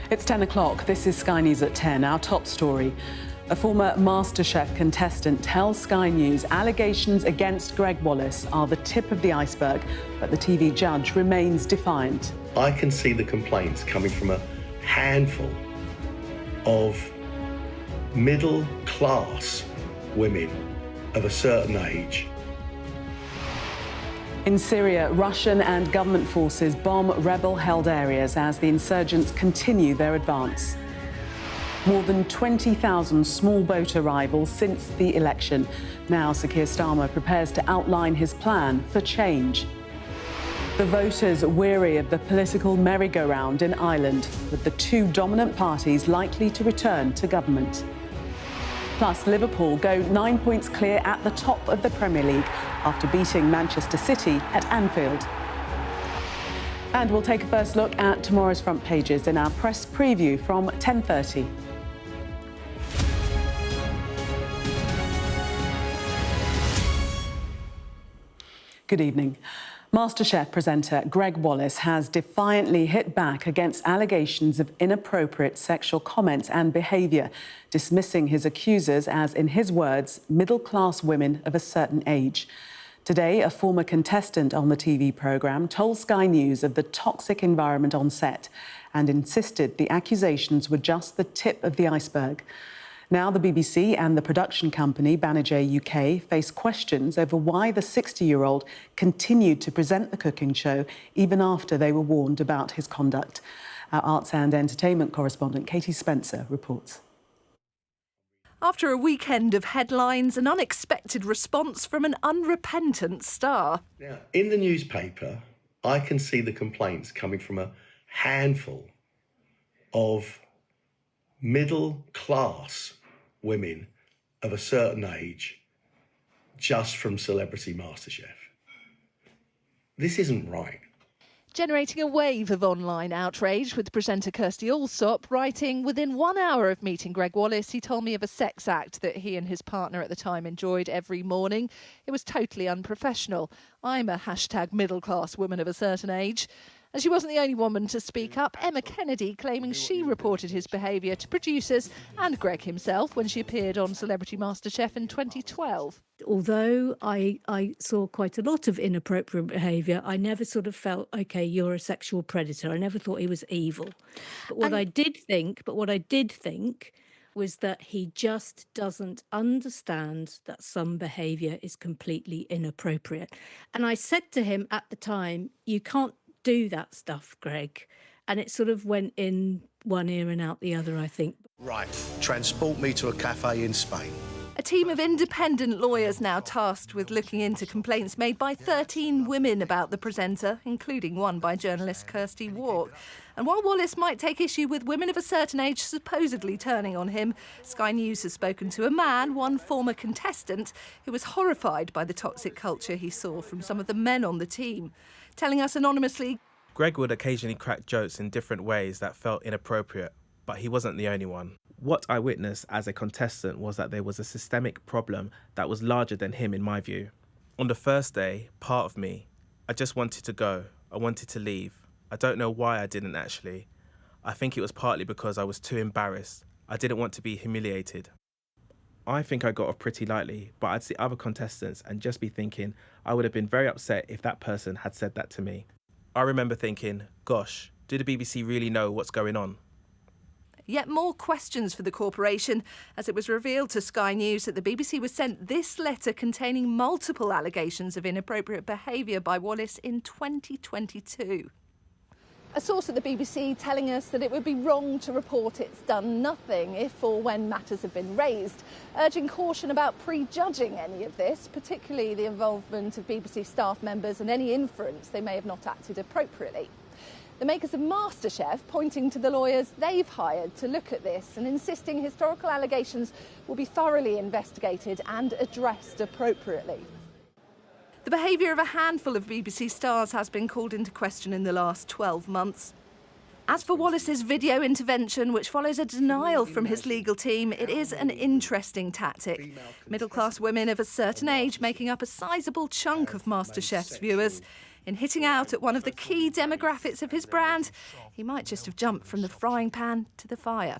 It's 10 o'clock. This is Sky News at 10. Our top story. A former MasterChef contestant tells Sky News allegations against Greg Wallace are the tip of the iceberg, but the TV judge remains defiant. I can see the complaints coming from a handful of middle-class women of a certain age. In Syria, Russian and government forces bomb rebel-held areas as the insurgents continue their advance. More than 20,000 small boat arrivals since the election. Now Sir Keir Starmer prepares to outline his plan for change. The voters weary of the political merry-go-round in Ireland, with the two dominant parties likely to return to government. Plus, Liverpool go 9 points clear at the top of the Premier League after beating Manchester City at Anfield. And we'll take a first look at tomorrow's front pages in our press preview from 10:30. Good evening. MasterChef presenter Greg Wallace has defiantly hit back against allegations of inappropriate sexual comments and behaviour, dismissing his accusers as, in his words, middle-class women of a certain age. Today, a former contestant on the TV programme told Sky News of the toxic environment on set and insisted the accusations were just the tip of the iceberg. Now the BBC and the production company Banijay UK face questions over why the 60-year-old continued to present the cooking show even after they were warned about his conduct. Our arts and entertainment correspondent Katie Spencer reports. After a weekend of headlines, an unexpected response from an unrepentant star. Now, in the newspaper, I can see the complaints coming from a handful of middle-class women of a certain age just from Celebrity MasterChef. This isn't right. Generating a wave of online outrage, with presenter Kirsty Allsop writing, "Within 1 hour of meeting Greg Wallace, he told me of a sex act that he and his partner at the time enjoyed every morning. It was totally unprofessional. I'm a hashtag middle-class woman of a certain age." And she wasn't the only woman to speak up. Emma Kennedy claiming she reported his behaviour to producers and Greg himself when she appeared on Celebrity MasterChef in 2012. Although I saw quite a lot of inappropriate behaviour, I never sort of felt, OK, you're a sexual predator. I never thought he was evil. But what I did think was that he just doesn't understand that some behaviour is completely inappropriate. And I said to him at the time, you can't do that stuff, Greg. And it sort of went in one ear and out the other, I think. Right, transport me to a cafe in Spain. A team of independent lawyers now tasked with looking into complaints made by 13 women about the presenter, including one by journalist Kirsty Walk. And while Wallace might take issue with women of a certain age supposedly turning on him, Sky News has spoken to a man, one former contestant, who was horrified by the toxic culture he saw from some of the men on the team. Telling us anonymously, Greg would occasionally crack jokes in different ways that felt inappropriate, but he wasn't the only one. What I witnessed as a contestant was that there was a systemic problem that was larger than him in my view. On the first day, part of me, I just wanted to go. I wanted to leave. I don't know why I didn't actually. I think it was partly because I was too embarrassed. I didn't want to be humiliated. I think I got off pretty lightly, but I'd see other contestants and just be thinking I would have been very upset if that person had said that to me. I remember thinking, gosh, do the BBC really know what's going on? Yet more questions for the corporation, as it was revealed to Sky News that the BBC was sent this letter containing multiple allegations of inappropriate behaviour by Wallace in 2022. A source at the BBC telling us that it would be wrong to report it's done nothing if or when matters have been raised, urging caution about prejudging any of this, particularly the involvement of BBC staff members and any inference they may have not acted appropriately. The makers of MasterChef pointing to the lawyers they've hired to look at this and insisting historical allegations will be thoroughly investigated and addressed appropriately. The behaviour of a handful of BBC stars has been called into question in the last 12 months. As for Wallace's video intervention, which follows a denial from his legal team, it is an interesting tactic. Middle-class women of a certain age making up a sizable chunk of MasterChef's viewers. In hitting out at one of the key demographics of his brand, he might just have jumped from the frying pan to the fire.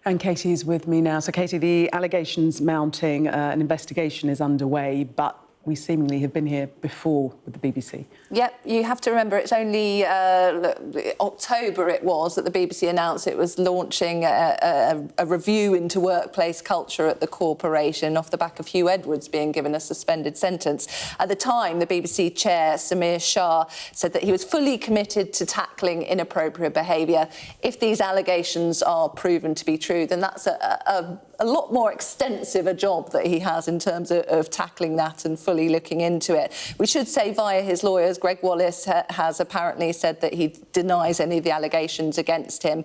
And Katie's with me now. So, Katie, the allegations mounting, an investigation is underway, but we seemingly have been here before with the BBC. Yep, you have to remember it's only October it was that the BBC announced it was launching a review into workplace culture at the corporation off the back of Hugh Edwards being given a suspended sentence. At the time, the BBC chair, Samir Shah, said that he was fully committed to tackling inappropriate behaviour. If these allegations are proven to be true, then that's a lot more extensive a job that he has in terms of tackling that and fully looking into it. We should say via his lawyers, Greg Wallace has apparently said that he denies any of the allegations against him.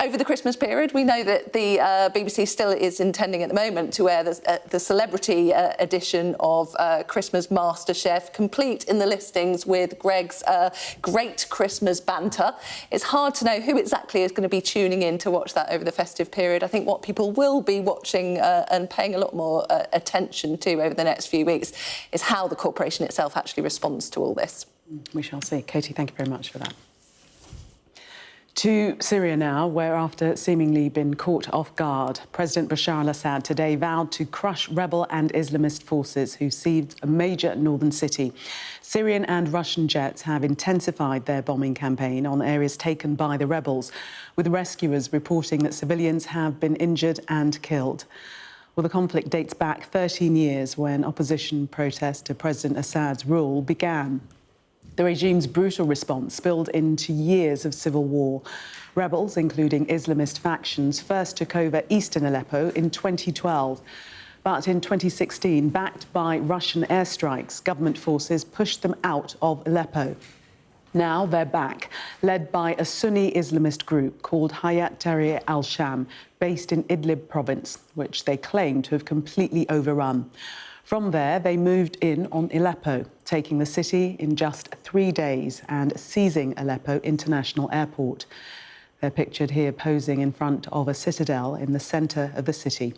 Over the Christmas period, we know that the BBC still is intending at the moment to air the celebrity edition of Christmas MasterChef, complete in the listings with Greg's great Christmas banter. It's hard to know who exactly is going to be tuning in to watch that over the festive period. I think what people will be watching and paying a lot more attention to over the next few weeks is how the corporation itself actually responds to all this. We shall see. Katie, thank you very much for that. To Syria now, where after seemingly been caught off guard, President Bashar al-Assad today vowed to crush rebel and Islamist forces who seized a major northern city. Syrian and Russian jets have intensified their bombing campaign on areas taken by the rebels, with rescuers reporting that civilians have been injured and killed. Well, the conflict dates back 13 years when opposition protests to President Assad's rule began. The regime's brutal response spilled into years of civil war. Rebels, including Islamist factions, first took over eastern Aleppo in 2012. But in 2016, backed by Russian airstrikes, government forces pushed them out of Aleppo. Now they're back, led by a Sunni Islamist group called Hayat Tahrir al Sham, based in Idlib province, which they claim to have completely overrun. From there, they moved in on Aleppo, taking the city in just 3 days and seizing Aleppo International Airport. They're pictured here posing in front of a citadel in the centre of the city.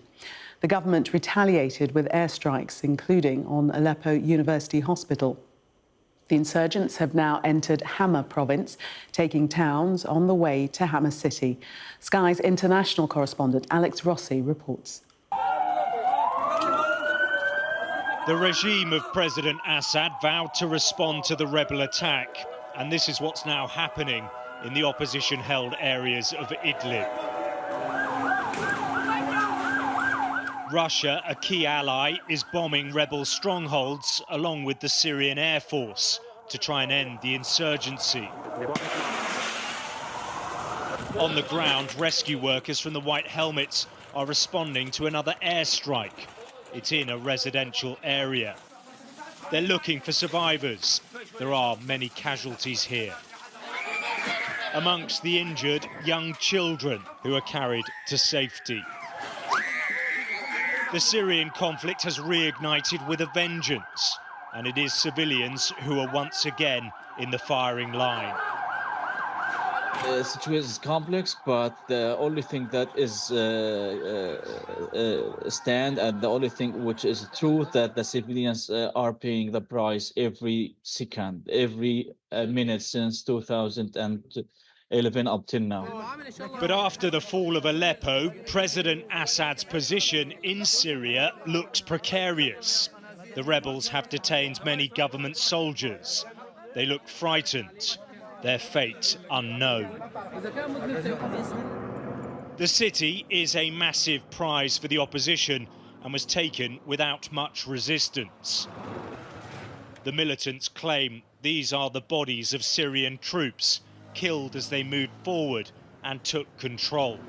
The government retaliated with airstrikes, including on Aleppo University Hospital. The insurgents have now entered Hama province, taking towns on the way to Hama city. Sky's international correspondent Alex Rossi reports. The regime of President Assad vowed to respond to the rebel attack, and this is what's now happening in the opposition-held areas of Idlib. Russia, a key ally, is bombing rebel strongholds along with the Syrian Air Force to try and end the insurgency. On the ground, rescue workers from the White Helmets are responding to another airstrike. It's in a residential area. They're looking for survivors. There are many casualties here. Amongst the injured, young children who are carried to safety. The Syrian conflict has reignited with a vengeance, and it is civilians who are once again in the firing line. The situation is complex, but the only thing that is stand and the only thing which is true that the civilians are paying the price every second, every minute since 2011 up till now. But after the fall of Aleppo, President Assad's position in Syria looks precarious. The rebels have detained many government soldiers. They look frightened. Their fate unknown. The city is a massive prize for the opposition and was taken without much resistance. The militants claim these are the bodies of Syrian troops killed as they moved forward and took control.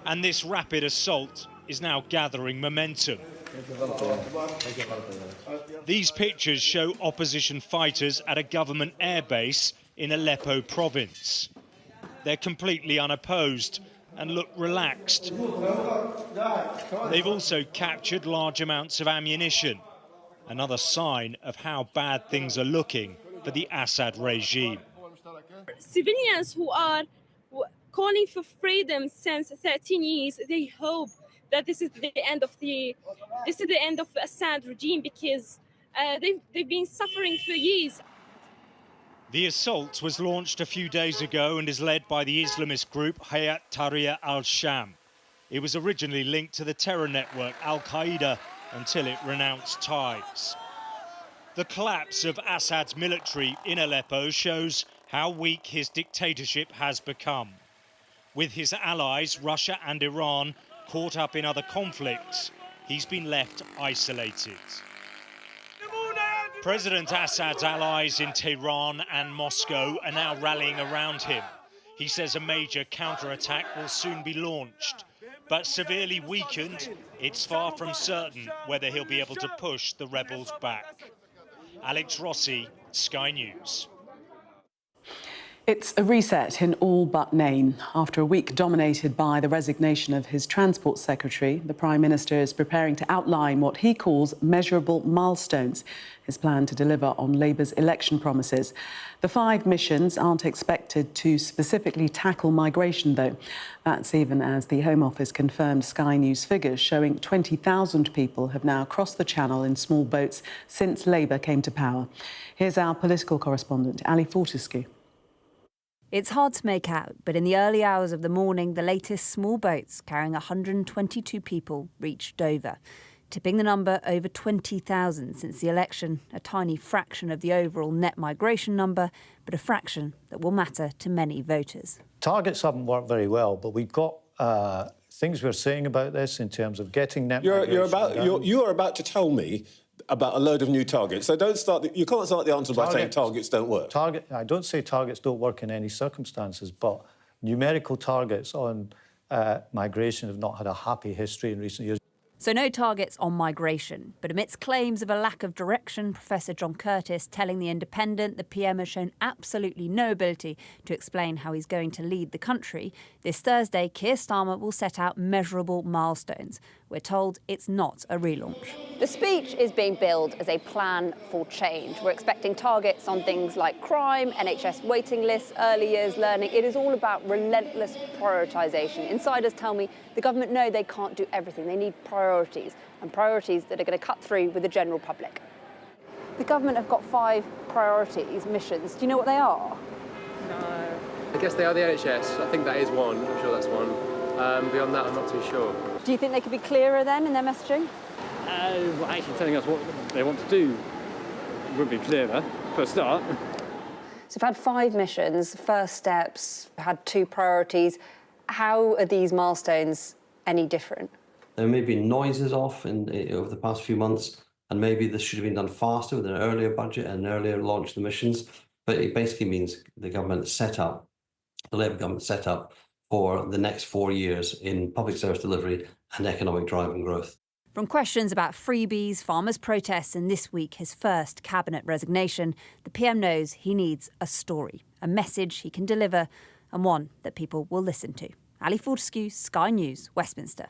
And this rapid assault is now gathering momentum. These pictures show opposition fighters at a government airbase in Aleppo province. They're completely unopposed and look relaxed. They've also captured large amounts of ammunition, another sign of how bad things are looking for the Assad regime. Civilians who are calling for freedom since 13 years, they hope that this is the end of the Assad regime, because they've been suffering for years. The assault was launched a few days ago and is led by the Islamist group Hayat Tahrir al Sham. It was originally linked to the terror network Al Qaeda until it renounced ties. The collapse of Assad's military in Aleppo shows how weak his dictatorship has become. With his allies, Russia and Iran, caught up in other conflicts, he's been left isolated. President Assad's allies in Tehran and Moscow are now rallying around him. He says a major counterattack will soon be launched. But severely weakened, it's far from certain whether he'll be able to push the rebels back. Alex Rossi, Sky News. It's a reset in all but name. After a week dominated by the resignation of his Transport Secretary, the Prime Minister is preparing to outline what he calls measurable milestones, his plan to deliver on Labour's election promises. The 5 missions aren't expected to specifically tackle migration, though. That's even as the Home Office confirmed Sky News figures showing 20,000 people have now crossed the Channel in small boats since Labour came to power. Here's our political correspondent, Ali Fortescue. It's hard to make out, but in the early hours of the morning, the latest small boats carrying 122 people reached Dover, tipping the number over 20,000 since the election, a tiny fraction of the overall net migration number, but a fraction that will matter to many voters. Targets haven't worked very well, but we've got things we're saying about this in terms of getting net migration down. You are about to tell me about a load of new targets. So you can't start the answer by saying targets don't work. I don't say targets don't work in any circumstances, but numerical targets on migration have not had a happy history in recent years. So no targets on migration, but amidst claims of a lack of direction, Professor John Curtis telling The Independent the PM has shown absolutely no ability to explain how he's going to lead the country. This Thursday, Keir Starmer will set out measurable milestones. We're told it's not a relaunch. The speech is being billed as a plan for change. We're expecting targets on things like crime, NHS waiting lists, early years learning. It is all about relentless prioritisation. Insiders tell me the government know they can't do everything. They need priorities, and priorities that are going to cut through with the general public. The government have got 5 priorities, missions. Do you know what they are? No. I guess they are the NHS. I think that is one. I'm sure that's one. Beyond that, I'm not too sure. Do you think they could be clearer then in their messaging? Well, actually telling us what they want to do would be clearer, for a start. So we've had 5 missions, first steps, had 2 priorities. How are these milestones any different? There may be noises off over the past few months, and maybe this should have been done faster with an earlier budget and an earlier launch of the missions. But it basically means the Labour government set up for the next 4 years in public service delivery and economic drive and growth. From questions about freebies, farmers' protests and this week his first cabinet resignation, the PM knows he needs a story, a message he can deliver and one that people will listen to. Ali Fortescue, Sky News, Westminster.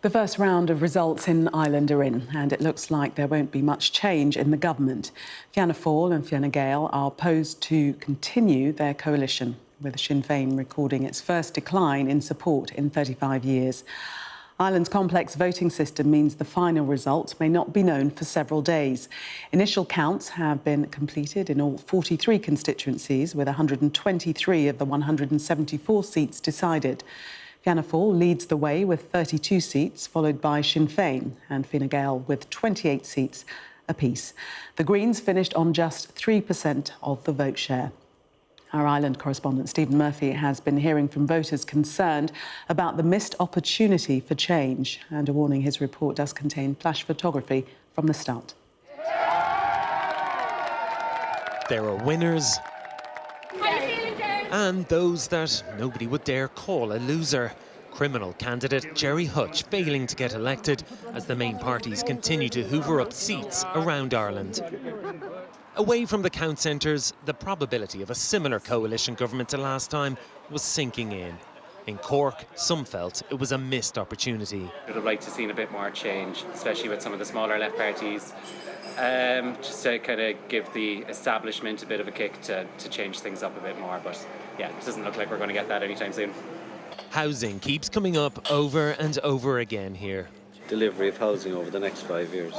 The first round of results in Ireland are in, and it looks like there won't be much change in the government. Fianna Fáil and Fine Gael are posed to continue their coalition, with Sinn Féin recording its first decline in support in 35 years. Ireland's complex voting system means the final result may not be known for several days. Initial counts have been completed in all 43 constituencies, with 123 of the 174 seats decided. Fianna Fáil leads the way with 32 seats, followed by Sinn Féin and Fine Gael with 28 seats apiece. The Greens finished on just 3% of the vote share. Our Ireland correspondent Stephen Murphy has been hearing from voters concerned about the missed opportunity for change, and a warning his report does contain flash photography from the start. There are winners and those that nobody would dare call a loser. Criminal candidate Gerry Hutch failing to get elected as the main parties continue to hoover up seats around Ireland. Away from the count centres, the probability of a similar coalition government to last time was sinking in. In Cork, some felt it was a missed opportunity. I'd have liked to have seen a bit more change, especially with some of the smaller left parties, just to kind of give the establishment a bit of a kick to change things up a bit more. But yeah, it doesn't look like we're going to get that anytime soon. Housing keeps coming up over and over again here. Delivery of housing over the next 5 years.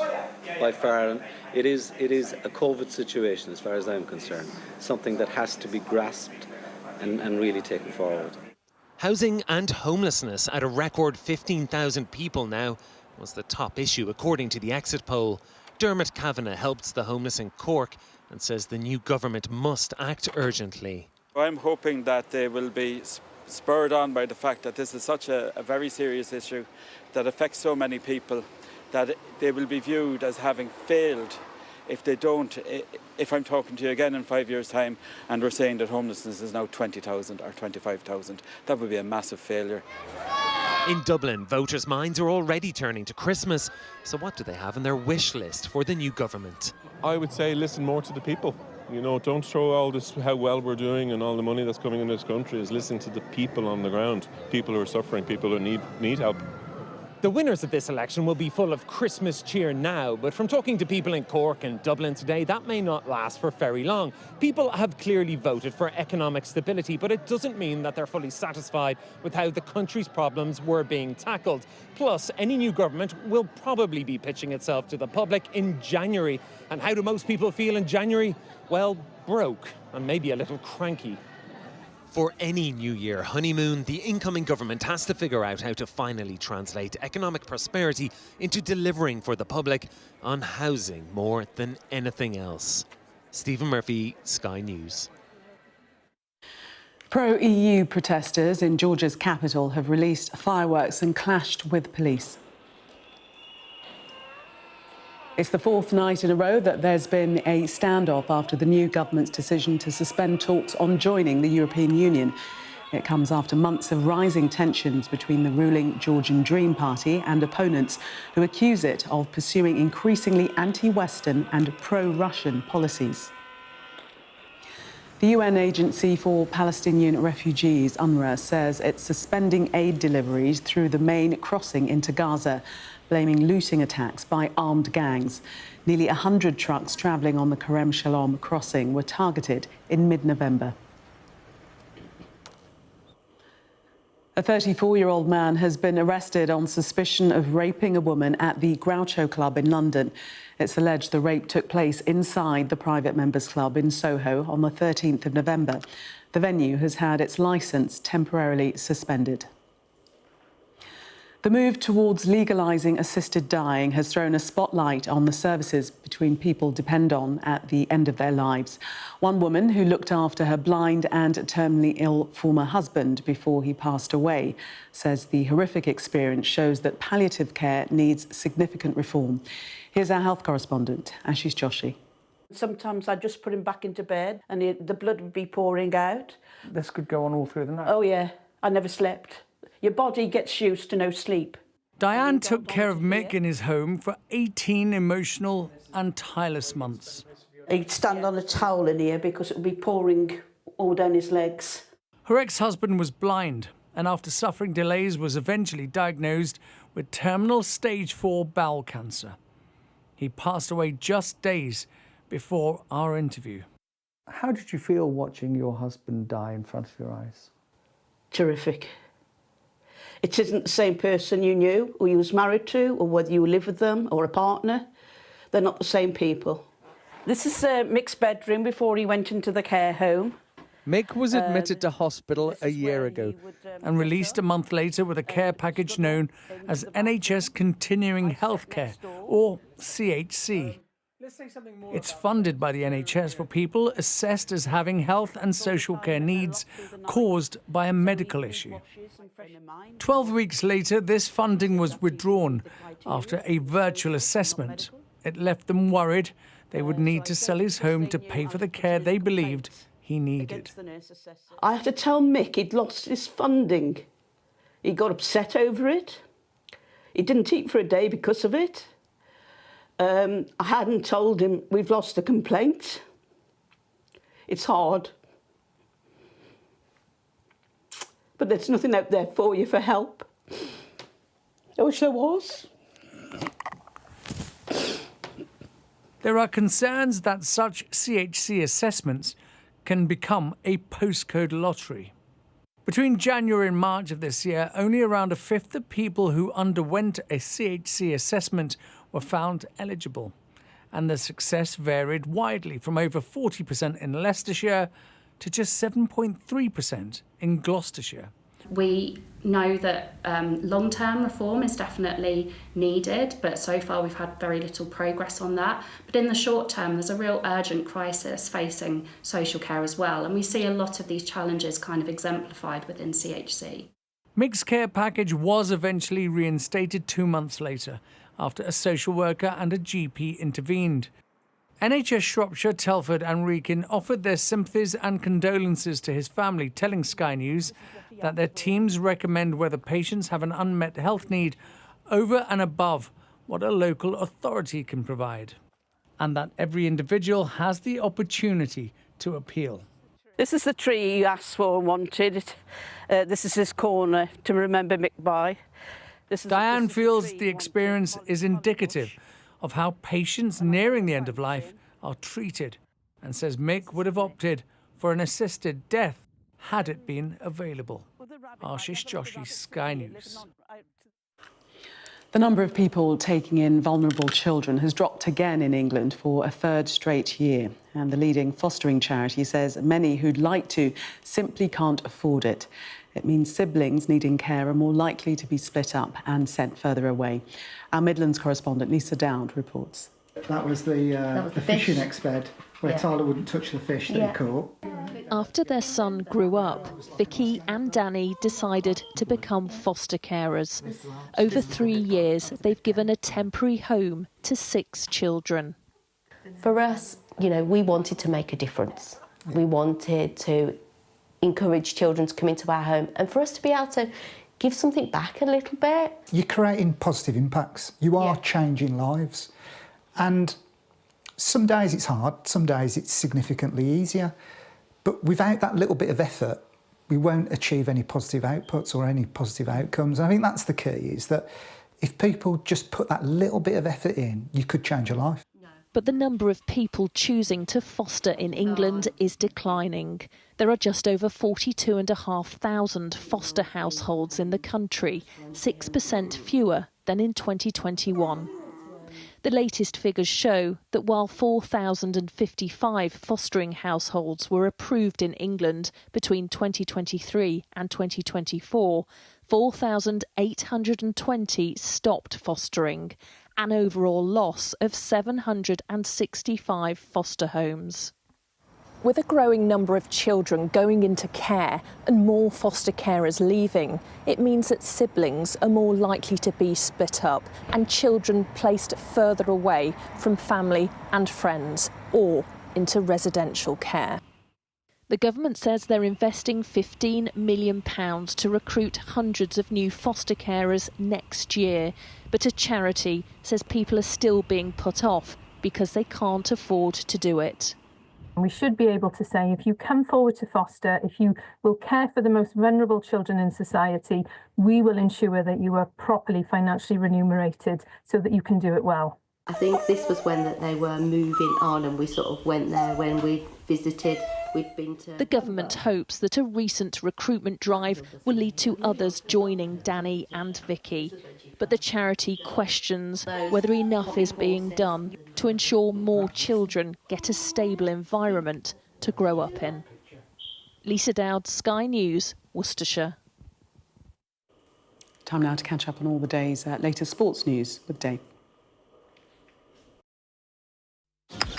By far, it is a COVID situation as far as I'm concerned, something that has to be grasped and really taken forward. Housing and homelessness at a record 15,000 people now was the top issue according to the exit poll. Dermot Kavanagh helps the homeless in Cork and says the new government must act urgently. I'm hoping that they will be spurred on by the fact that this is such a very serious issue that affects so many people, that they will be viewed as having failed if they don't. If I'm talking to you again in 5 years' time and we're saying that homelessness is now 20,000 or 25,000, that would be a massive failure. In Dublin, voters' minds are already turning to Christmas. So what do they have on their wish list for the new government? I would say listen more to the people. You know, don't throw all this, how well we're doing and all the money that's coming in this country, is listening to the people on the ground, people who are suffering, people who need help. The winners of this election will be full of Christmas cheer now, but from talking to people in Cork and Dublin today, that may not last for very long. People have clearly voted for economic stability, but it doesn't mean that they're fully satisfied with how the country's problems were being tackled. Plus, any new government will probably be pitching itself to the public in January. And how do most people feel in January? Well, broke and maybe a little cranky. For any New Year honeymoon, the incoming government has to figure out how to finally translate economic prosperity into delivering for the public on housing more than anything else. Stephen Murphy, Sky News. Pro-EU protesters in Georgia's capital have released fireworks and clashed with police. It's the fourth night in a row that there's been a standoff after the new government's decision to suspend talks on joining the European Union. It comes after months of rising tensions between the ruling Georgian Dream Party and opponents who accuse it of pursuing increasingly anti-Western and pro-Russian policies. The UN Agency for Palestinian Refugees, UNRWA, says it's suspending aid deliveries through the main crossing into Gaza, blaming looting attacks by armed gangs. Nearly 100 trucks travelling on the Kerem Shalom crossing were targeted in mid-November. A 34-year-old man has been arrested on suspicion of raping a woman at the Groucho Club in London. It's alleged the rape took place inside the private members' club in Soho on the 13th of November. The venue has had its licence temporarily suspended. The move towards legalising assisted dying has thrown a spotlight on the services between people depend on at the end of their lives. One woman who looked after her blind and terminally ill former husband before he passed away says the horrific experience shows that palliative care needs significant reform. Here's our health correspondent, Ashish Joshi. Sometimes I just put him back into bed and the blood would be pouring out. This could go on all through the night? Oh, yeah. I never slept. Your body gets used to no sleep. Diane took care of Mick in his home for 18 emotional and tireless months. He'd stand on a towel in here because it would be pouring all down his legs. Her ex-husband was blind and after suffering delays was eventually diagnosed with terminal stage 4 bowel cancer. He passed away just days before our interview. How did you feel watching your husband die in front of your eyes? Terrific. It isn't the same person you knew or you was married to or whether you live with them or a partner. They're not the same people. This is Mick's bedroom before he went into the care home. Mick was admitted to hospital a year ago and released a month later with a care package known as NHS Continuing Healthcare, or CHC. It's funded by the NHS for people assessed as having health and social care needs caused by a medical issue. 12 weeks later, this funding was withdrawn after a virtual assessment. It left them worried they would need to sell his home to pay for the care they believed he needed. I had to tell Mick he'd lost his funding. He got upset over it. He didn't eat for a day because of it. I hadn't told him we've lost a complaint. It's hard. But there's nothing out there for you for help. I wish there was. There are concerns that such CHC assessments can become a postcode lottery. Between January and March of this year, only around a fifth of people who underwent a CHC assessment were found eligible. And the success varied widely from over 40% in Leicestershire to just 7.3% in Gloucestershire. We know that long-term reform is definitely needed, but so far we've had very little progress on that. But in the short term, there's a real urgent crisis facing social care as well, and we see a lot of these challenges kind of exemplified within CHC. Mixed care package was eventually reinstated 2 months later, after a social worker and a GP intervened. NHS Shropshire, Telford and Wrekin offered their sympathies and condolences to his family, telling Sky News that their teams recommend whether patients have an unmet health need over and above what a local authority can provide, and that every individual has the opportunity to appeal. This is the tree you asked for and wanted. This is his corner to remember Mick by. Diane feels the experience is indicative of how patients nearing the end of life are treated, and says Mick would have opted for an assisted death had it been available. Ashish Joshi, Sky News. The number of people taking in vulnerable children has dropped again in England for a third straight year. And the leading fostering charity says many who'd like to simply can't afford it. It means siblings needing care are more likely to be split up and sent further away. Our Midlands correspondent Lisa Dowd reports. That was the fishing exped, where Tyler wouldn't touch the fish that he caught. After their son grew up, Vicky and Danny decided to become foster carers. Over 3 years, they've given a temporary home to 6 children. For us, you know, we wanted to make a difference. We wanted to encourage children to come into our home and for us to be able to give something back a little bit. You're creating positive impacts. You are changing lives. And some days it's hard, some days it's significantly easier. But without that little bit of effort, we won't achieve any positive outputs or any positive outcomes. I think that's the key, is that if people just put that little bit of effort in, you could change your life. But the number of people choosing to foster in England is declining. There are just over 42,500 foster households in the country, 6% fewer than in 2021. The latest figures show that while 4,055 fostering households were approved in England between 2023 and 2024, 4,820 stopped fostering, an overall loss of 765 foster homes. With a growing number of children going into care and more foster carers leaving, it means that siblings are more likely to be split up and children placed further away from family and friends or into residential care. The government says they're investing £15 million to recruit hundreds of new foster carers next year, but a charity says people are still being put off because they can't afford to do it. We should be able to say, if you come forward to foster, if you will care for the most vulnerable children in society, we will ensure that you are properly financially remunerated so that you can do it well. I think this was when that they were moving on and we sort of went there when we visited. We'd been to... The government hopes that a recent recruitment drive will lead to others joining Danny and Vicky. But the charity questions whether enough is being done to ensure more children get a stable environment to grow up in. Lisa Dowd, Sky News, Worcestershire. Time now to catch up on all the day's latest sports news with Dave.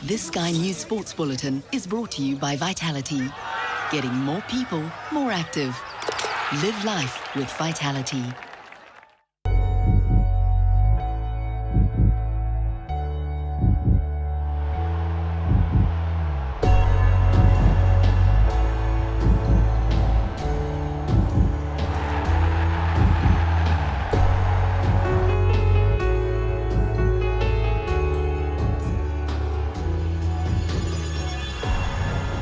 This Sky News Sports Bulletin is brought to you by Vitality. Getting more people more active. Live life with Vitality.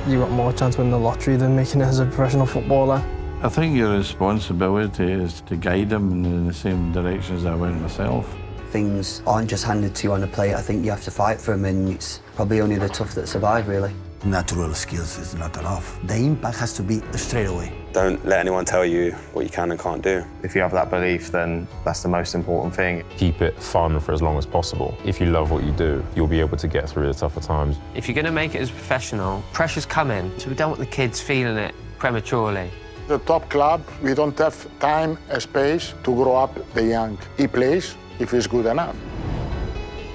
You got more chance of winning the lottery than making it as a professional footballer. I think your responsibility is to guide them in the same direction as I went myself. Things aren't just handed to you on a plate. I think you have to fight for them, and it's probably only the tough that survive, really. natural skills is not enough. The impact has to be straight away. Don't let anyone tell you what you can and can't do. If you have that belief, then that's the most important thing. Keep it fun for as long as possible. If you love what you do, you'll be able to get through the tougher times. If you're going to make it as a professional, pressure's coming, so we don't want the kids feeling it prematurely. The top club, we don't have time and space to grow up the young. He plays if he's good enough.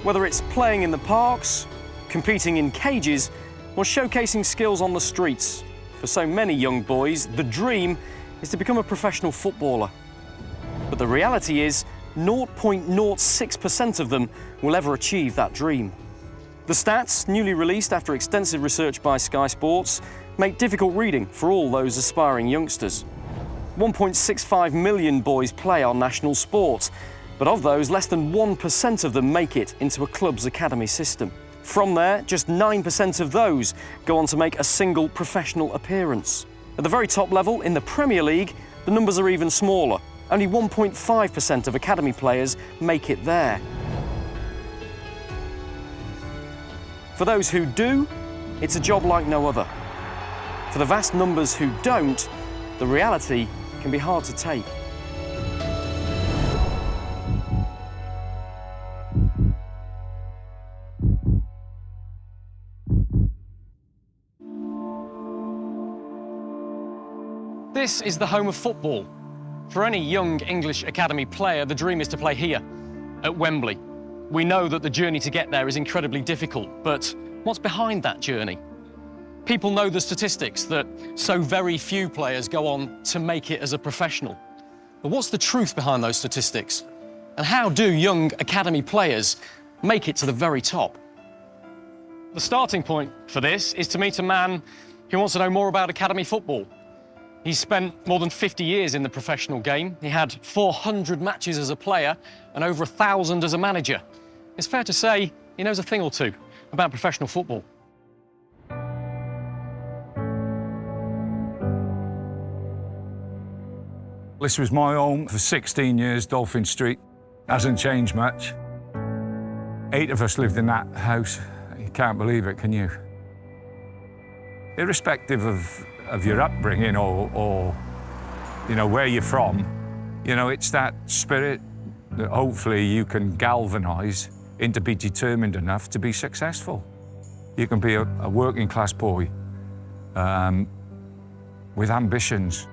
Whether it's playing in the parks, competing in cages, or showcasing skills on the streets, for so many young boys, the dream is to become a professional footballer. But the reality is, 0.06% of them will ever achieve that dream. The stats, newly released after extensive research by Sky Sports, make difficult reading for all those aspiring youngsters. 1.65 million boys play our national sport, but of those, less than 1% of them make it into a club's academy system. From there, just 9% of those go on to make a single professional appearance. At the very top level, in the Premier League, the numbers are even smaller. Only 1.5% of academy players make it there. For those who do, it's a job like no other. For the vast numbers who don't, the reality can be hard to take. This is the home of football. For any young English academy player, the dream is to play here, at Wembley. We know that the journey to get there is incredibly difficult, but what's behind that journey? People know the statistics that so very few players go on to make it as a professional. But what's the truth behind those statistics? And how do young academy players make it to the very top? The starting point for this is to meet a man who wants to know more about academy football. He's spent more than 50 years in the professional game. He had 400 matches as a player and over 1,000 as a manager. It's fair to say he knows a thing or two about professional football. This was my home for 16 years, Dolphin Street. Hasn't changed much. 8 of us lived in that house. You can't believe it, can you? Irrespective of your upbringing or you know, where you're from, you know, it's that spirit that hopefully you can galvanise into be determined enough to be successful. You can be a working class boy with ambitions.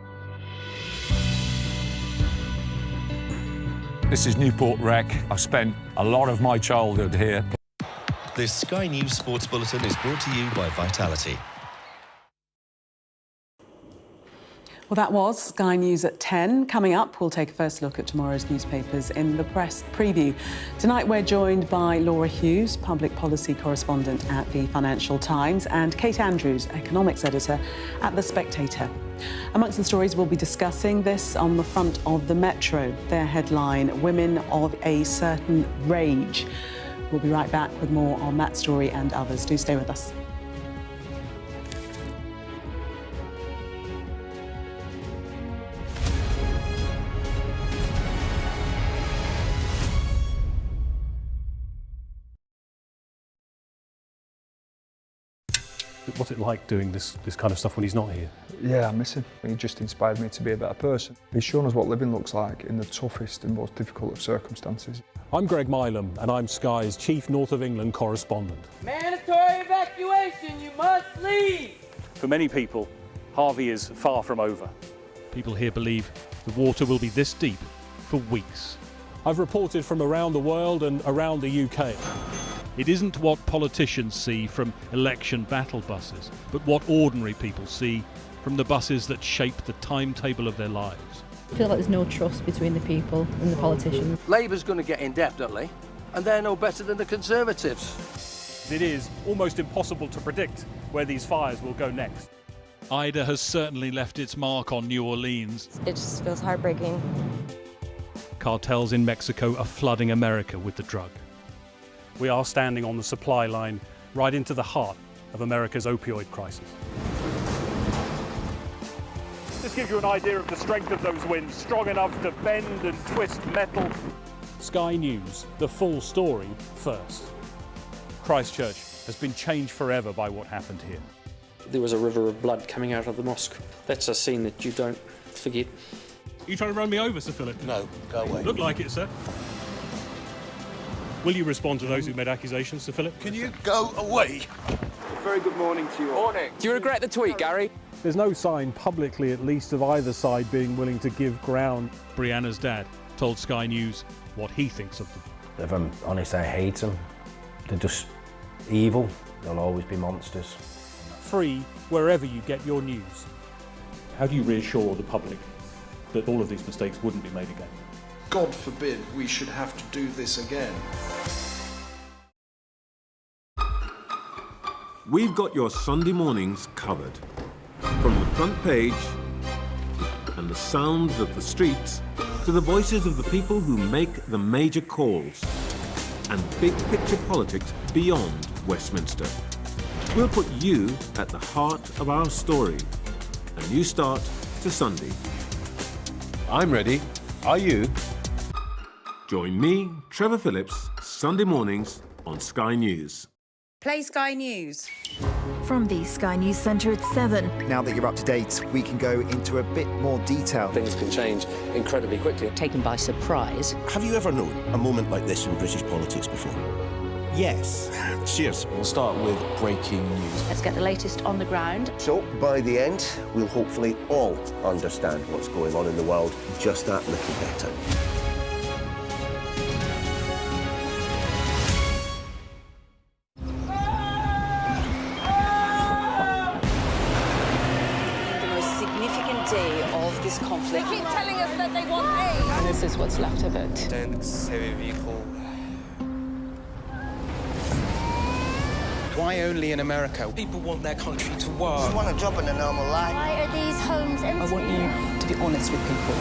This is Newport Rec. I've spent a lot of my childhood here. This Sky News Sports Bulletin is brought to you by Vitality. Well, that was Sky News at 10. Coming up, we'll take a first look at tomorrow's newspapers in the press preview. Tonight, we're joined by Laura Hughes, public policy correspondent at the Financial Times, and Kate Andrews, economics editor at The Spectator. Amongst the stories we'll be discussing, this on the front of the Metro. Their headline, Women of a Certain Rage. We'll be right back with more on that story and others. Do stay with us. What's it like doing this kind of stuff when he's not here? Yeah, I miss him. He just inspired me to be a better person. He's shown us what living looks like in the toughest and most difficult of circumstances. I'm Greg Milam, and I'm Sky's Chief North of England correspondent. Mandatory evacuation, you must leave! For many people, Harvey is far from over. People here believe the water will be this deep for weeks. I've reported from around the world and around the UK. It isn't what politicians see from election battle buses, but what ordinary people see from the buses that shape the timetable of their lives. I feel like there's no trust between the people and the politicians. Labour's going to get in definitely, and they're no better than the Conservatives. It is almost impossible to predict where these fires will go next. Ida has certainly left its mark on New Orleans. It just feels heartbreaking. Cartels in Mexico are flooding America with the drug. We are standing on the supply line right into the heart of America's opioid crisis. This gives you an idea of the strength of those winds, strong enough to bend and twist metal. Sky News, the full story first. Christchurch has been changed forever by what happened here. There was a river of blood coming out of the mosque. That's a scene that you don't forget. Are you trying to run me over, Sir Philip? No, go away. Look like it, sir. Will you respond to those who made accusations, Sir Philip? Can you go away? Very good morning to you all. Morning. Do you regret the tweet, Gary? There's no sign, publicly at least, of either side being willing to give ground. Brianna's dad told Sky News what he thinks of them. If I'm honest, I hate them. They're just evil. They'll always be monsters. Free wherever you get your news. How do you reassure the public that all of these mistakes wouldn't be made again? God forbid we should have to do this again. We've got your Sunday mornings covered. From the front page and the sounds of the streets to the voices of the people who make the major calls and big picture politics beyond Westminster. We'll put you at the heart of our story. A new start to Sunday. I'm ready. Are you? Join me, Trevor Phillips, Sunday mornings on Sky News. Play Sky News. From the Sky News Centre at 7. Now that you're up to date, we can go into a bit more detail. Things can change incredibly quickly. Taken by surprise. Have you ever known a moment like this in British politics before? Yes. Cheers. We'll start with breaking news. Let's get the latest on the ground. So, by the end, we'll hopefully all understand what's going on in the world just that little better. Day of this conflict. They keep telling us that they want aid. And this is what's left of it. Tanks, heavy vehicle. Why only in America? People want their country to work. Just want a job in a normal life. Why are these homes empty? I want you to be honest with people.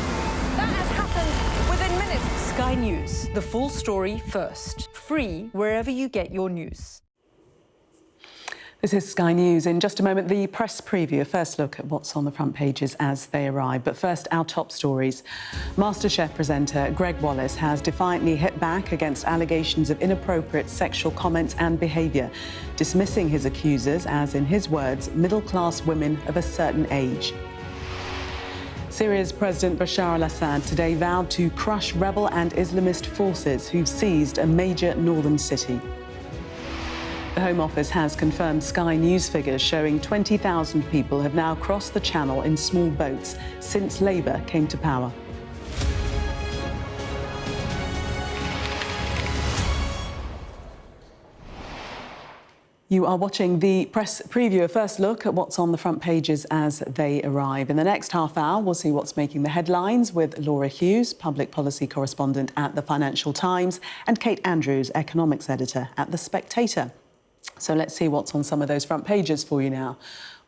That has happened within minutes. Sky News, the full story first. Free wherever you get your news. This is Sky News. In just a moment, the press preview, a first look at what's on the front pages as they arrive. But first, our top stories. MasterChef presenter Greg Wallace has defiantly hit back against allegations of inappropriate sexual comments and behaviour, dismissing his accusers as, in his words, middle-class women of a certain age. Syria's President Bashar al-Assad today vowed to crush rebel and Islamist forces who've seized a major northern city. The Home Office has confirmed Sky News figures showing 20,000 people have now crossed the channel in small boats since Labour came to power. You are watching the press preview, a first look at what's on the front pages as they arrive. In the next half hour, we'll see what's making the headlines with Laura Hughes, public policy correspondent at the Financial Times, and Kate Andrews, economics editor at The Spectator. So let's see what's on some of those front pages for you now.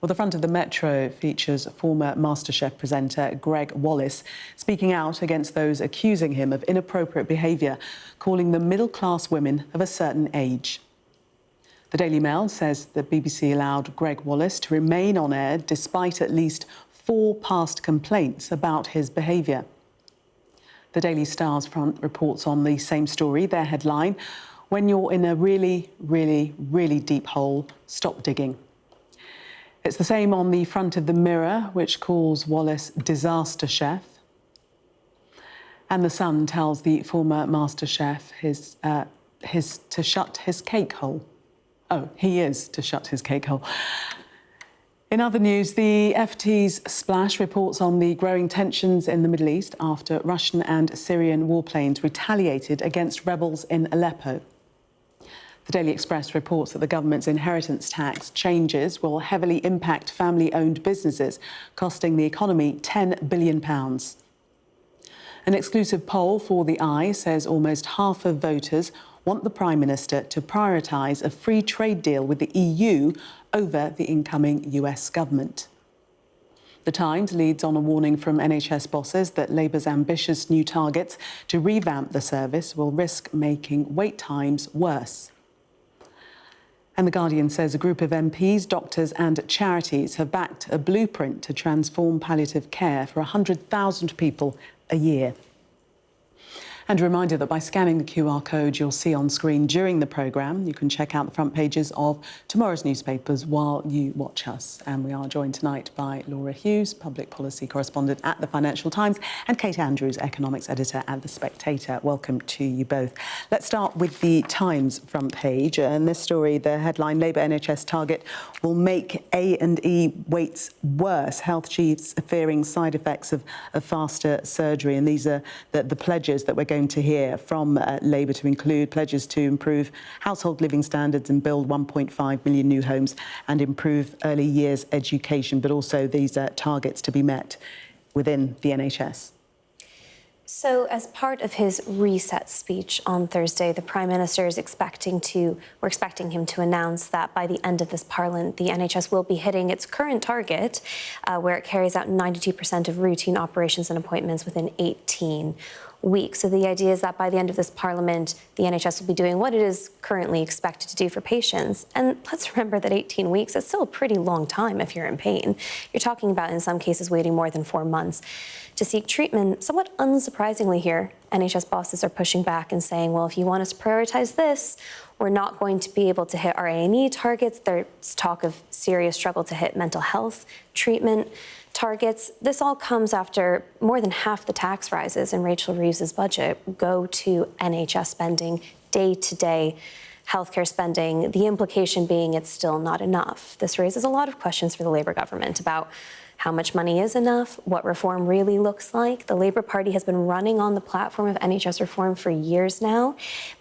Well, the front of the Metro features former MasterChef presenter Greg Wallace speaking out against those accusing him of inappropriate behaviour, calling them middle-class women of a certain age. The Daily Mail says the BBC allowed Greg Wallace to remain on air despite at least 4 past complaints about his behaviour. The Daily Star's front reports on the same story, their headline, "When you're in a really, really, really deep hole, stop digging." It's the same on the front of the Mirror, which calls Wallace disaster chef. And The Sun tells the former master chef his to shut his cake hole. Oh, he is to shut his cake hole. In other news, the FT's Splash reports on the growing tensions in the Middle East after Russian and Syrian warplanes retaliated against rebels in Aleppo. The Daily Express reports that the government's inheritance tax changes will heavily impact family-owned businesses, costing the economy £10 billion. An exclusive poll for The Eye says almost half of voters want the Prime Minister to prioritise a free trade deal with the EU over the incoming US government. The Times leads on a warning from NHS bosses that Labour's ambitious new targets to revamp the service will risk making wait times worse. And The Guardian says a group of MPs, doctors and charities have backed a blueprint to transform palliative care for 100,000 people a year. And a reminder that by scanning the QR code you'll see on screen during the programme, you can check out the front pages of tomorrow's newspapers while you watch us. And we are joined tonight by Laura Hughes, public policy correspondent at the Financial Times, and Kate Andrews, economics editor at The Spectator. Welcome to you both. Let's start with the Times front page. And this story, the headline, Labour NHS target will make A&E waits worse. Health chiefs are fearing side effects of faster surgery. And these are the pledges that we're going to hear from Labour, to include pledges to improve household living standards and build 1.5 million new homes and improve early years education, but also these targets to be met within the NHS. So, as part of his reset speech on Thursday, the Prime Minister is expecting him to announce that by the end of this Parliament, the NHS will be hitting its current target, where it carries out 92% of routine operations and appointments within 18 weeks. So the idea is that by the end of this Parliament, the NHS will be doing what it is currently expected to do for patients. And let's remember that 18 weeks is still a pretty long time if you're in pain. You're talking about, in some cases, waiting more than 4 months to seek treatment. Somewhat unsurprisingly here, NHS bosses are pushing back and saying, well, if you want us to prioritise this, we're not going to be able to hit our A&E targets. There's talk of serious struggle to hit mental health treatment targets. This all comes after more than half the tax rises in Rachel Reeves's budget go to NHS spending, day-to-day healthcare spending, the implication being it's still not enough. This raises a lot of questions for the Labour government about how much money is enough, what reform really looks like. The Labour Party has been running on the platform of NHS reform for years now.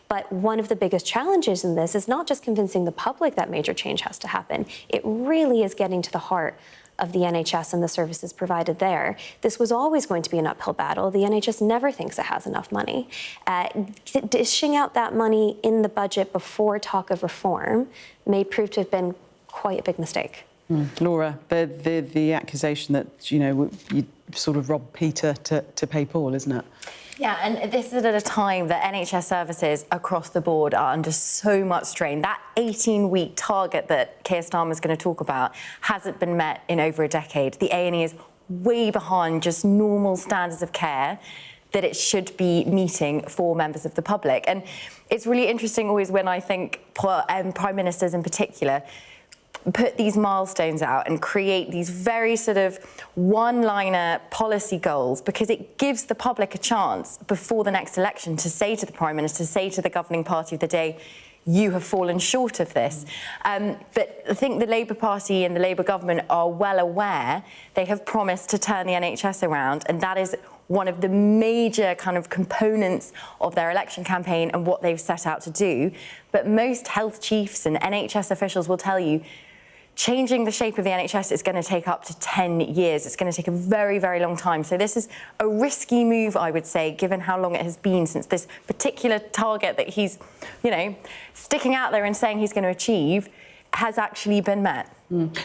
But one of the biggest challenges in this is not just convincing the public that major change has to happen. It really is getting to the heart of the NHS and the services provided there. This was always going to be an uphill battle. The NHS never thinks it has enough money. Dishing out that money in the budget before talk of reform may prove to have been quite a big mistake. Laura, the accusation that, you sort of rob Peter to pay Paul, isn't it? Yeah, and this is at a time that NHS services across the board are under so much strain. That 18-week target that Keir Starmer's going to talk about hasn't been met in over a decade. The A&E is way behind just normal standards of care that it should be meeting for members of the public. And it's really interesting always when I think Prime Ministers in particular put these milestones out and create these very sort of one-liner policy goals, because it gives the public a chance before the next election to say to the Prime Minister, say to the governing party of the day, you have fallen short of this. But I think the Labour Party and the Labour government are well aware they have promised to turn the NHS around, and that is one of the major kind of components of their election campaign and what they've set out to do. But most health chiefs and NHS officials will tell you changing the shape of the NHS is going to take up to 10 years. It's going to take a very, very long time. So this is a risky move, I would say, given how long it has been since this particular target that he's, sticking out there and saying he's going to achieve has actually been met.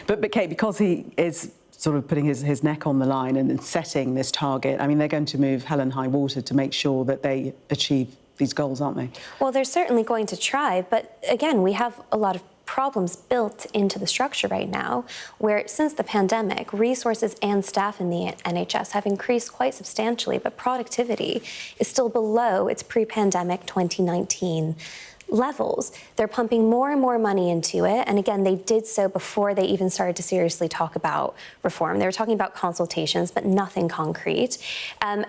But Kate, because he is sort of putting his neck on the line and setting this target, I mean, they're going to move hell and high water to make sure that they achieve these goals, aren't they? Well, they're certainly going to try, but again, we have a lot of problems built into the structure right now, where since the pandemic, resources and staff in the NHS have increased quite substantially, but productivity is still below its pre-pandemic 2019 levels. They're pumping more and more money into it. And again, they did so before they even started to seriously talk about reform. They were talking about consultations, but nothing concrete. And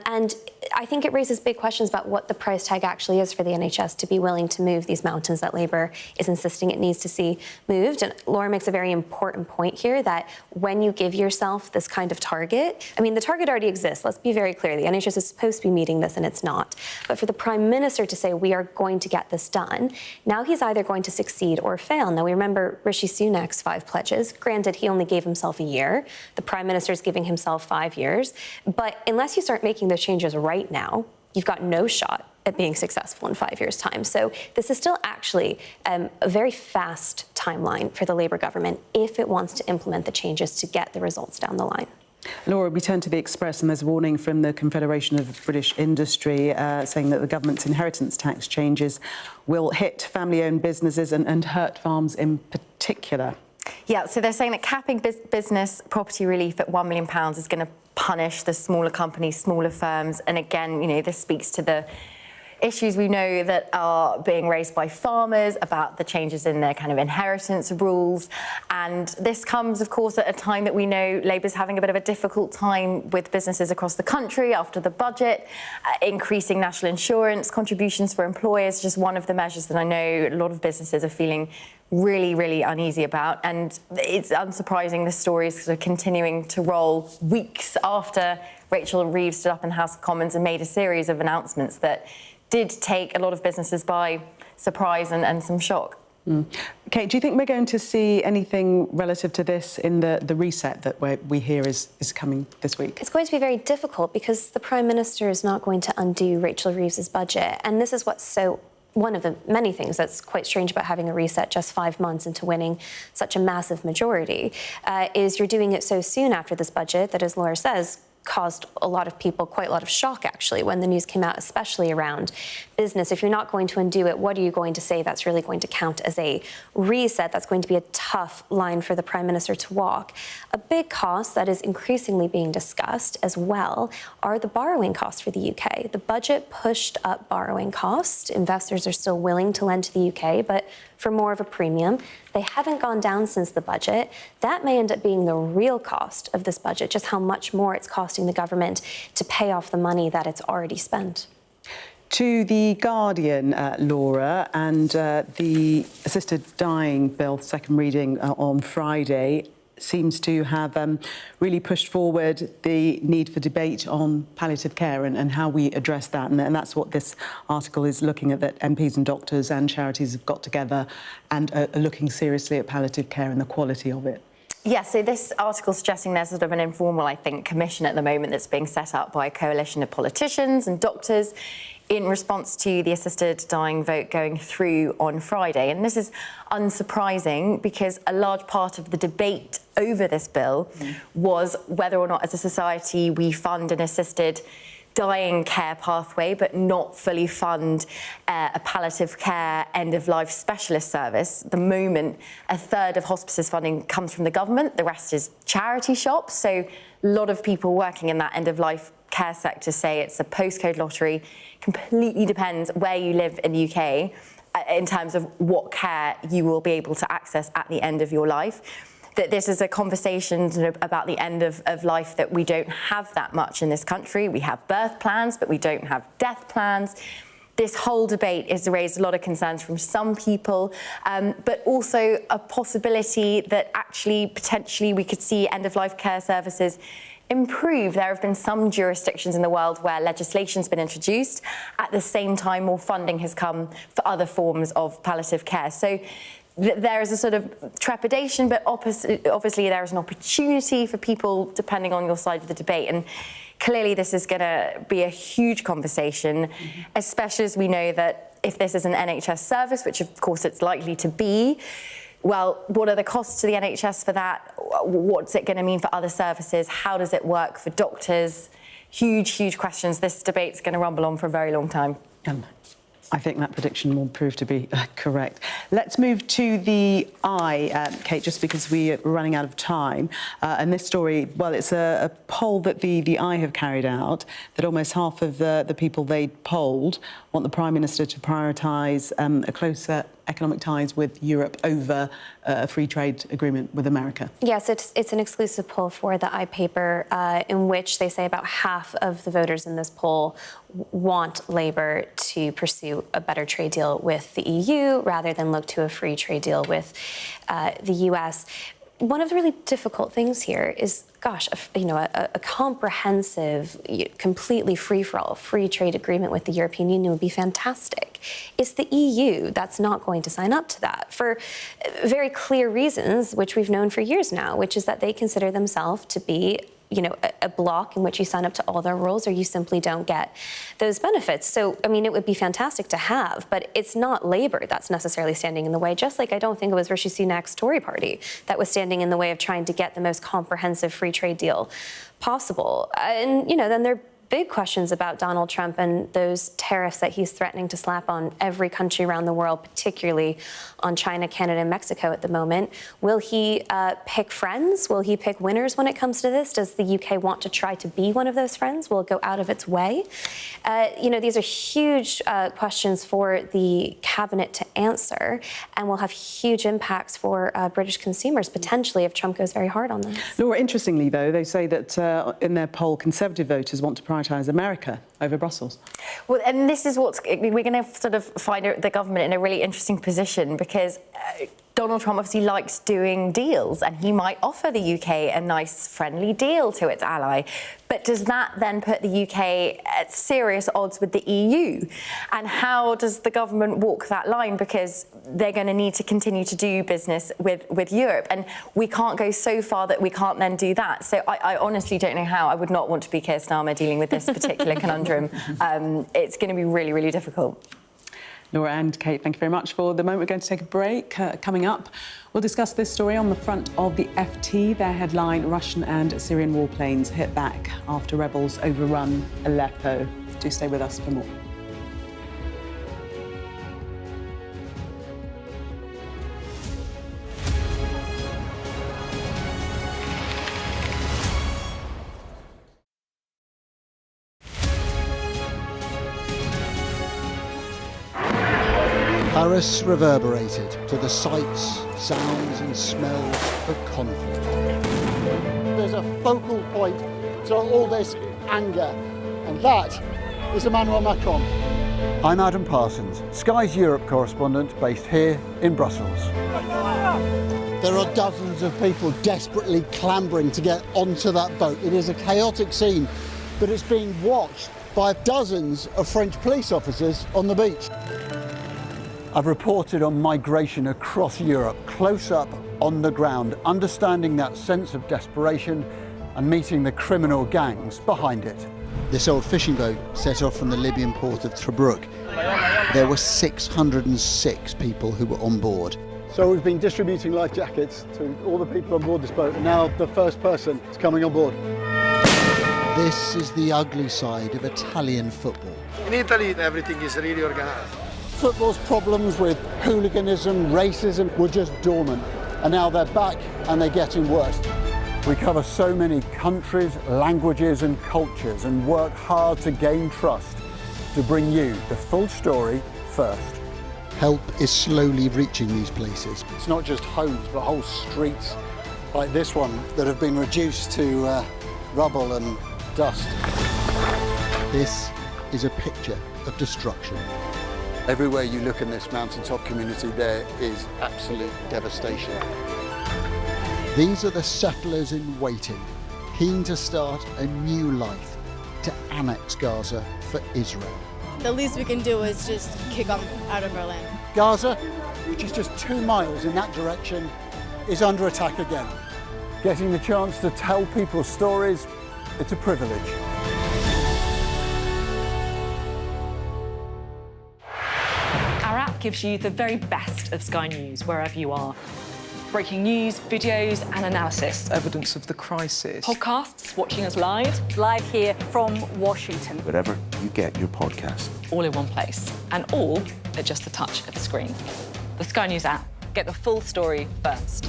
I think it raises big questions about what the price tag actually is for the NHS to be willing to move these mountains that Labour is insisting it needs to see moved. And Laura makes a very important point here that when you give yourself this kind of target, I mean, the target already exists. Let's be very clear. The NHS is supposed to be meeting this and it's not. But for the Prime Minister to say, we are going to get this done, now he's either going to succeed or fail. Now, we remember Rishi Sunak's 5 pledges. Granted, he only gave himself a year. The Prime Minister is giving himself 5 years. But unless you start making those changes right now, you've got no shot at being successful in 5 years' time. So this is still actually a very fast timeline for the Labour government if it wants to implement the changes to get the results down the line. Laura, we turn to the Express and there's a warning from the Confederation of British Industry saying that the government's inheritance tax changes will hit family-owned businesses and hurt farms in particular. Yeah, so they're saying that capping business property relief at £1 million is going to punish the smaller companies, smaller firms. And again, this speaks to the issues we know that are being raised by farmers about the changes in their kind of inheritance rules. And this comes, of course, at a time that we know Labour's having a bit of a difficult time with businesses across the country after the budget, increasing national insurance contributions for employers, just one of the measures that I know a lot of businesses are feeling really, really uneasy about. And it's unsurprising the story is sort of continuing to roll weeks after Rachel Reeves stood up in the House of Commons and made a series of announcements that did take a lot of businesses by surprise and some shock. Kate, do you think we're going to see anything relative to this in the reset that we hear is coming this week? It's going to be very difficult because the Prime Minister is not going to undo Rachel Reeves's budget. And this is what's one of the many things that's quite strange about having a reset just 5 months into winning such a massive majority, is you're doing it so soon after this budget that, as Laura says, caused a lot of people quite a lot of shock, actually, when the news came out, especially around business. If you're not going to undo it, what are you going to say that's really going to count as a reset? That's going to be a tough line for the Prime Minister to walk. A big cost that is increasingly being discussed as well are the borrowing costs for the UK. The budget pushed up borrowing costs. Investors are still willing to lend to the UK, but for more of a premium. They haven't gone down since the budget. That may end up being the real cost of this budget, just how much more it's costing the government to pay off the money that it's already spent. To The Guardian, Laura, and the assisted dying bill, second reading on Friday, seems to have really pushed forward the need for debate on palliative care and how we address that. And that's what this article is looking at, that MPs and doctors and charities have got together and are looking seriously at palliative care and the quality of it. Yeah, so this article suggesting there's sort of an informal, I think, commission at the moment that's being set up by a coalition of politicians and doctors in response to the assisted dying vote going through on Friday. And this is unsurprising because a large part of the debate over this bill was whether or not as a society we fund an assisted dying care pathway but not fully fund a palliative care end-of-life specialist service. At the moment, a third of hospices funding comes from the government, the rest is charity shops. So a lot of people working in that end-of-life care sector say it's a postcode lottery. Completely depends where you live in the UK in terms of what care you will be able to access at the end of your life. That this is a conversation about the end of life that we don't have that much in this country. We have birth plans, but we don't have death plans. This whole debate has raised a lot of concerns from some people, but also a possibility that actually potentially we could see end-of-life care services improve. There have been some jurisdictions in the world where legislation's been introduced. At the same time, more funding has come for other forms of palliative care. So there is a sort of trepidation, but obviously there is an opportunity for people, depending on your side of the debate. And clearly this is going to be a huge conversation, especially as we know that if this is an NHS service, which of course it's likely to be, well, what are the costs to the NHS for that? What's it going to mean for other services? How does it work for doctors? Huge, huge questions. This debate's going to rumble on for a very long time. I think that prediction will prove to be correct. Let's move to the Eye, Kate, just because we are running out of time. And this story, well, it's a poll that the Eye have carried out, that almost half of the people they polled want the Prime Minister to prioritise a closer economic ties with Europe over a free trade agreement with America. Yes, it's an exclusive poll for the Eye paper in which they say about half of the voters in this poll want Labour to pursue a better trade deal with the EU rather than look to a free trade deal with the US. One of the really difficult things here is, gosh, a comprehensive, completely free-for-all, free trade agreement with the European Union would be fantastic. It's the EU that's not going to sign up to that for very clear reasons, which we've known for years now, which is that they consider themselves to be a block in which you sign up to all their rules or you simply don't get those benefits. So, I mean, it would be fantastic to have, but it's not Labour that's necessarily standing in the way, just like I don't think it was Rishi Sunak's Tory party that was standing in the way of trying to get the most comprehensive free trade deal possible. And, then they're big questions about Donald Trump and those tariffs that he's threatening to slap on every country around the world, particularly on China, Canada, and Mexico at the moment. Will he pick friends? Will he pick winners when it comes to this? Does the UK want to try to be one of those friends? Will it go out of its way? These are huge questions for the cabinet to answer, and will have huge impacts for British consumers, potentially, if Trump goes very hard on this. Laura, interestingly, though, they say that in their poll, Conservative voters want to prioritise America over Brussels. Well, and this is we're going to sort of find the government in a really interesting position, because Donald Trump obviously likes doing deals, and he might offer the UK a nice, friendly deal to its ally. But does that then put the UK at serious odds with the EU? And how does the government walk that line? Because they're going to need to continue to do business with Europe. And we can't go so far that we can't then do that. So I honestly don't know how. I would not want to be Keir Starmer dealing with this particular conundrum. It's going to be really, really difficult. Laura and Kate, thank you very much for the moment. We're going to take a break. Coming up, we'll discuss this story on the front of the FT. Their headline, Russian and Syrian warplanes hit back after rebels overrun Aleppo. Do stay with us for more. Paris reverberated to the sights, sounds and smells of conflict. There's a focal point to all this anger, and that is Emmanuel Macron. I'm Adam Parsons, Sky's Europe correspondent based here in Brussels. There are dozens of people desperately clambering to get onto that boat. It is a chaotic scene, but it's being watched by dozens of French police officers on the beach. I've reported on migration across Europe, close up on the ground, understanding that sense of desperation and meeting the criminal gangs behind it. This old fishing boat set off from the Libyan port of Tobruk. There were 606 people who were on board. So we've been distributing life jackets to all the people on board this boat, and now the first person is coming on board. This is the ugly side of Italian football. In Italy, everything is really organized. Football's problems with hooliganism, racism were just dormant, and now they're back and they're getting worse. We cover so many countries, languages and cultures, and work hard to gain trust to bring you the full story first. Help is slowly reaching these places. It's not just homes, but whole streets like this one that have been reduced to rubble and dust. This is a picture of destruction. Everywhere you look in this mountaintop community, there is absolute devastation. These are the settlers in waiting, keen to start a new life, to annex Gaza for Israel. The least we can do is just kick them out of our land. Gaza, which is just 2 miles in that direction, is under attack again. Getting the chance to tell people's stories, it's a privilege. Our app gives you the very best of Sky News wherever you are. Breaking news, videos and analysis. Evidence of the crisis. Podcasts, watching us live. Live here from Washington. Wherever you get your podcast. All in one place. And all at just the touch of a screen. The Sky News app. Get the full story first.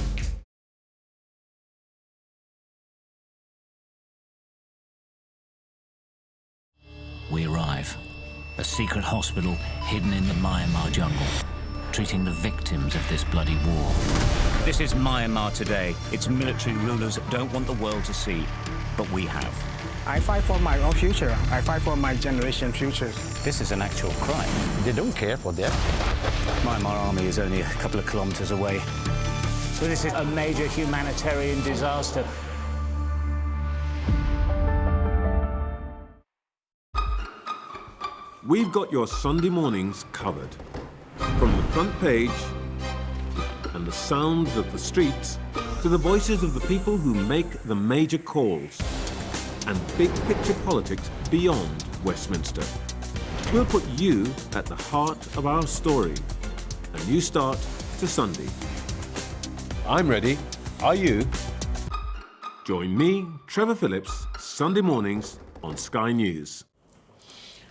We arrive. A secret hospital hidden in the Myanmar jungle, treating the victims of this bloody war. This is Myanmar today. Its military rulers don't want the world to see, but we have. I fight for my own future. I fight for my generation's future. This is an actual crime. They don't care for that. Myanmar army is only a couple of kilometers away. So this is a major humanitarian disaster. We've got your Sunday mornings covered. From the front page and the sounds of the streets to the voices of the people who make the major calls and big picture politics beyond Westminster. We'll put you at the heart of our story. A new start to Sunday. I'm ready. Are you? Join me, Trevor Phillips, Sunday mornings on Sky News.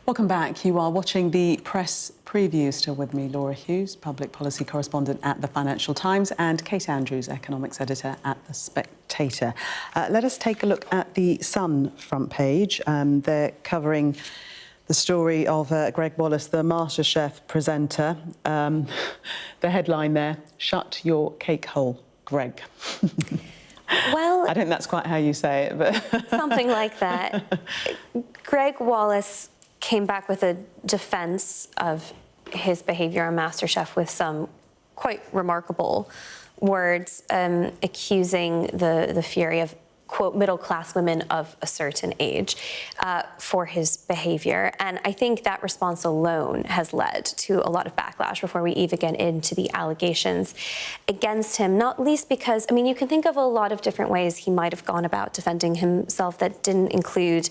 Welcome back. You are watching the press preview. Still with me, Laura Hughes, public policy correspondent at the Financial Times, and Kate Andrews, economics editor at The Spectator. Let us take a look at the Sun front page. They're covering the story of Greg Wallace, the MasterChef presenter. The headline there, "Shut your cake hole, Greg." Well, I don't think that's quite how you say it, but something like that. Greg Wallace came back with a defense of his behavior on MasterChef with some quite remarkable words, accusing the fury of, quote, middle-class women of a certain age for his behavior. And I think that response alone has led to a lot of backlash before we even get into the allegations against him, not least because, I mean, you can think of a lot of different ways he might have gone about defending himself that didn't include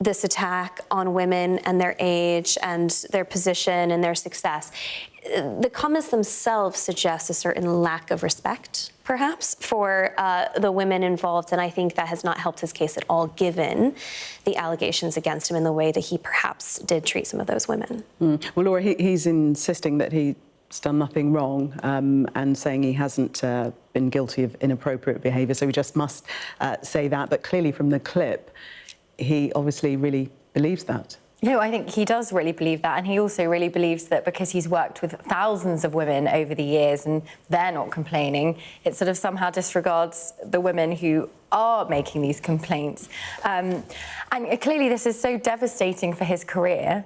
this attack on women and their age and their position and their success. The comments themselves suggest a certain lack of respect, perhaps, for the women involved, and I think that has not helped his case at all, given the allegations against him and the way that he perhaps did treat some of those women. Well, Laura, he's insisting that he's done nothing wrong and saying he hasn't been guilty of inappropriate behaviour, so we just must say that. But clearly from the clip, he obviously really believes that. No, I think he does really believe that, and he also really believes that because he's worked with thousands of women over the years and they're not complaining, it sort of somehow disregards the women who are making these complaints. And clearly this is so devastating for his career.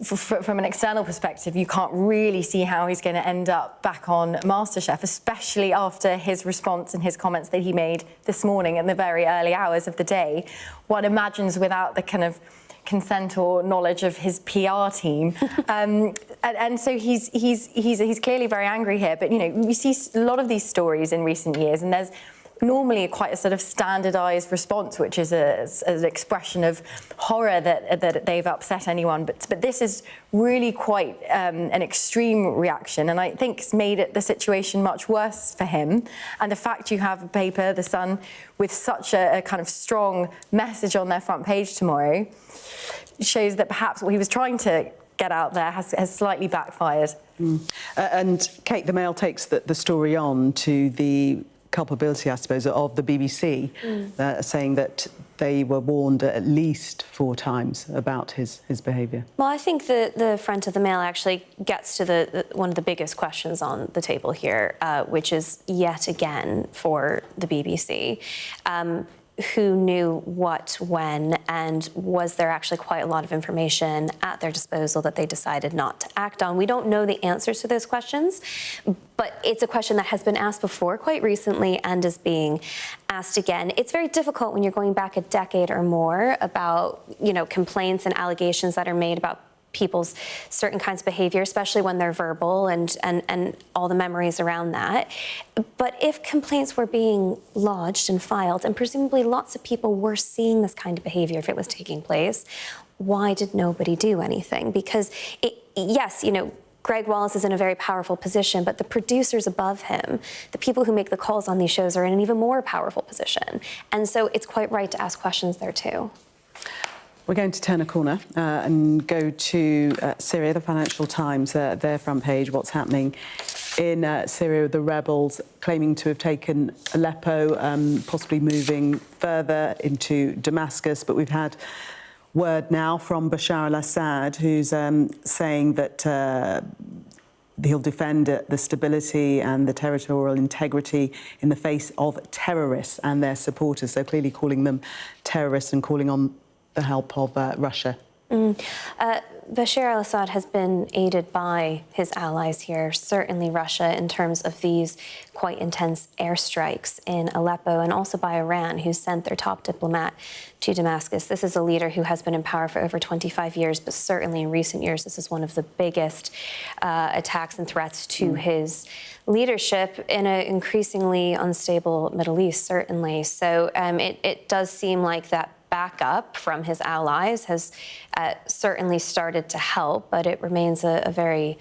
From an external perspective, you can't really see how he's going to end up back on MasterChef, especially after his response and his comments that he made this morning in the very early hours of the day. One imagines without the kind of consent or knowledge of his PR team. And so he's clearly very angry here. But, you know, we see a lot of these stories in recent years, and there's normally quite a sort of standardised response, which is an expression of horror that they've upset anyone. But this is really quite an extreme reaction, and I think it's made the situation much worse for him. And the fact you have a paper, The Sun, with such a kind of strong message on their front page tomorrow shows that perhaps what he was trying to get out there has slightly backfired. And Kate, the Mail takes the story on to the culpability, I suppose, of the BBC, saying that they were warned at least 4 times about his behaviour. Well, I think the front of the Mail actually gets to one of the biggest questions on the table here, which is yet again for the BBC. Who knew what, when, and was there actually quite a lot of information at their disposal that they decided not to act on? We don't know the answers to those questions, but it's a question that has been asked before quite recently and is being asked again. It's very difficult when you're going back a decade or more about, you know, complaints and allegations that are made about people's certain kinds of behavior, especially when they're verbal and all the memories around that. But if complaints were being lodged and filed, and presumably lots of people were seeing this kind of behavior if it was taking place, why did nobody do anything? Because, yes, you know, Greg Wallace is in a very powerful position, but the producers above him, the people who make the calls on these shows, are in an even more powerful position. And so it's quite right to ask questions there too. We're going to turn a corner and go to Syria, the Financial Times, their front page, what's happening in Syria, the rebels claiming to have taken Aleppo, possibly moving further into Damascus. But we've had word now from Bashar al-Assad, who's saying that he'll defend the stability and the territorial integrity in the face of terrorists and their supporters. So clearly calling them terrorists and calling on the help of Russia. Bashar al-Assad has been aided by his allies here, certainly Russia, in terms of these quite intense airstrikes in Aleppo, and also by Iran, who sent their top diplomat to Damascus. This is a leader who has been in power for over 25 years, but certainly in recent years, this is one of the biggest attacks and threats to his leadership in an increasingly unstable Middle East, certainly. So it does seem like that backup from his allies has certainly started to help, but it remains a very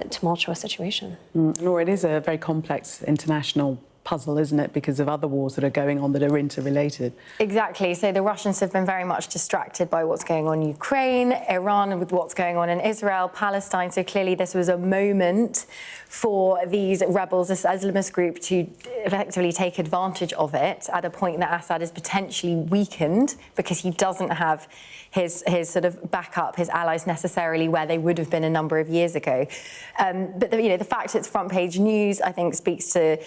tumultuous situation. Laura, it is a very complex international puzzle, isn't it, because of other wars that are going on that are interrelated. Exactly. So the Russians have been very much distracted by what's going on in Ukraine, Iran with what's going on in Israel, Palestine. So clearly this was a moment for these rebels, this Islamist group, to effectively take advantage of it at a point that Assad is potentially weakened because he doesn't have his sort of backup, his allies necessarily where they would have been a number of years ago. But the fact it's front page news, I think, speaks to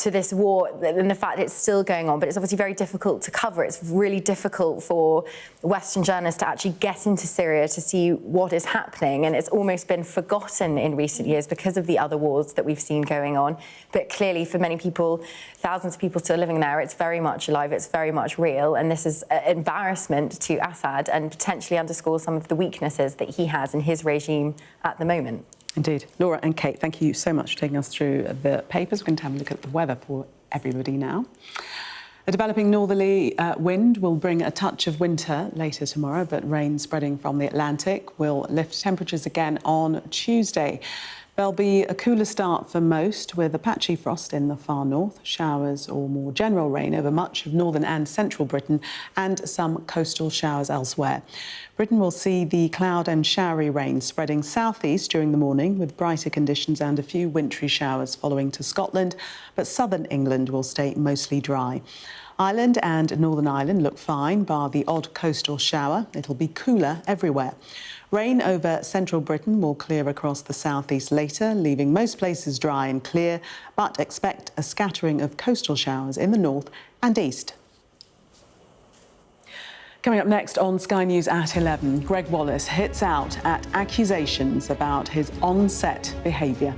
this war and the fact it's still going on, but it's obviously very difficult to cover. It's really difficult for Western journalists to actually get into Syria to see what is happening, and it's almost been forgotten in recent years because of the other wars that we've seen going on. But clearly for many people, thousands of people still living there, it's very much alive, it's very much real, and this is an embarrassment to Assad and potentially underscores some of the weaknesses that he has in his regime at the moment. Indeed. Laura and Kate, thank you so much for taking us through the papers. We're going to have a look at the weather for everybody now. A developing northerly wind will bring a touch of winter later tomorrow, but rain spreading from the Atlantic will lift temperatures again on Tuesday. There'll be a cooler start for most, with a patchy frost in the far north, showers or more general rain over much of northern and central Britain, and some coastal showers elsewhere. Britain will see the cloud and showery rain spreading southeast during the morning, with brighter conditions and a few wintry showers following to Scotland, but southern England will stay mostly dry. Ireland and Northern Ireland look fine, bar the odd coastal shower. It'll be cooler everywhere. Rain over central Britain will clear across the southeast later, leaving most places dry and clear, but expect a scattering of coastal showers in the north and east. Coming up next on Sky News at 11, Greg Wallace hits out at accusations about his on-set behaviour.